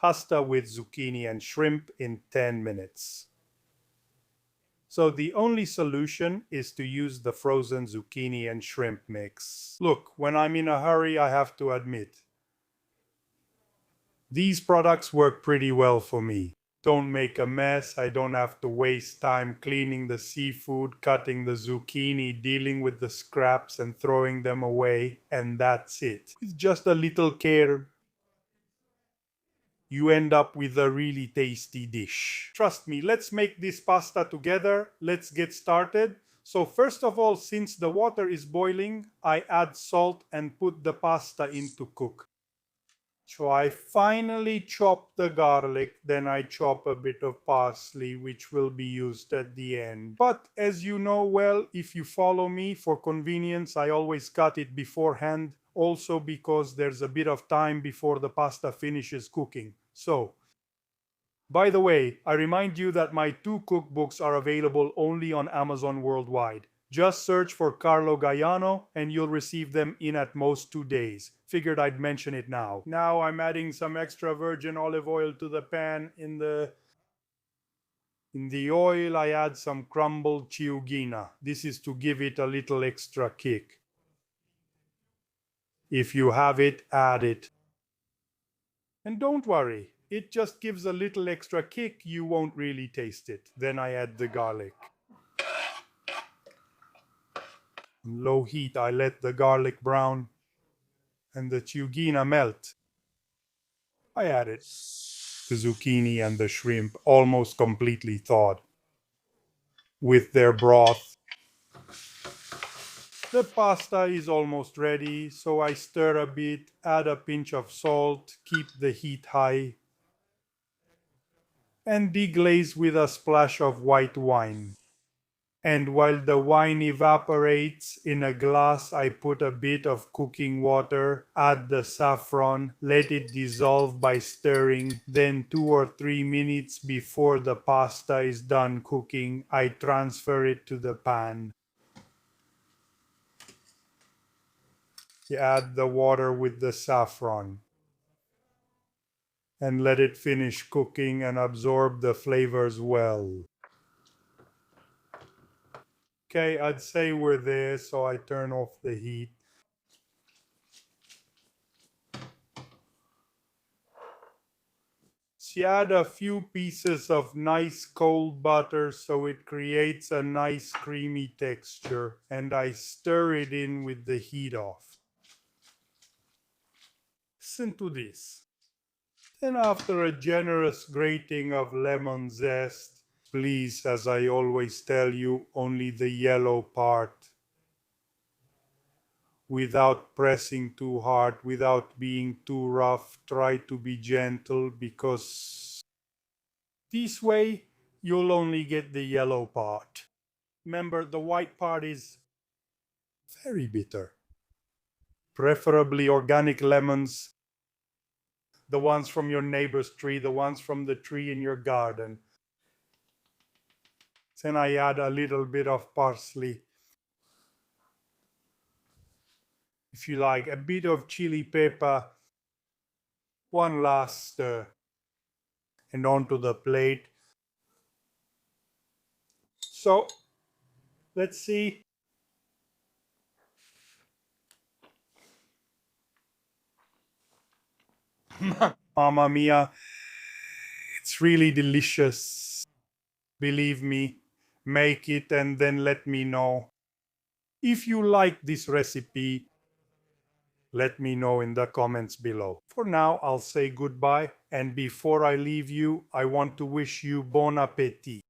pasta with zucchini and shrimp in 10 minutes. So the only solution is to use the frozen zucchini and shrimp mix. Look, when I'm in a hurry, I have to admit, these products work pretty well for me. Don't make a mess, I don't have to waste time cleaning the seafood, cutting the zucchini, dealing with the scraps and throwing them away, and that's it. With just a little care, you end up with a really tasty dish. Trust me, let's make this pasta together. Let's get started. So first of all, since the water is boiling, I add salt and put the pasta in to cook. So I finally chop the garlic, then I chop a bit of parsley, which will be used at the end. But as you know well, if you follow me, for convenience, I always cut it beforehand, also because there's a bit of time before the pasta finishes cooking. So, by the way, I remind you that my 2 cookbooks are available only on Amazon worldwide. Just search for Carlo Gaiano and you'll receive them in at most 2 days. Figured I'd mention it now. Now I'm adding some extra virgin olive oil to the pan. In the oil I add some crumbled ciugina. This is to give it a little extra kick. If you have it, add it. And don't worry, it just gives a little extra kick, you won't really taste it. Then I add the garlic. On low heat, I let the garlic brown and the ciugina melt. I added the zucchini and the shrimp, almost completely thawed. With their broth, the pasta is almost ready, so I stir a bit, add a pinch of salt, keep the heat high, and deglaze with a splash of white wine. And while the wine evaporates in a glass, I put a bit of cooking water, add the saffron, let it dissolve by stirring. Then 2 or 3 minutes before the pasta is done cooking, I transfer it to the pan. You add the water with the saffron and let it finish cooking and absorb the flavors well. Okay, I'd say we're there, so I turn off the heat. So you add a few pieces of nice cold butter so it creates a nice creamy texture, and I stir it in with the heat off. Listen to this. Then after a generous grating of lemon zest, please, as I always tell you, only the yellow part, without pressing too hard, without being too rough. Try to be gentle, because this way you'll only get the yellow part. Remember, the white part is very bitter. Preferably organic lemons, the ones from your neighbor's tree, the ones from the tree in your garden. Then I add a little bit of parsley. If you like, a bit of chili pepper. One last stir. And onto the plate. So, let's see. Mamma mia, it's really delicious. Believe me, make it and then let me know. If you like this recipe, let me know in the comments below. For now, I'll say goodbye, and before I leave you, I want to wish you bon appétit.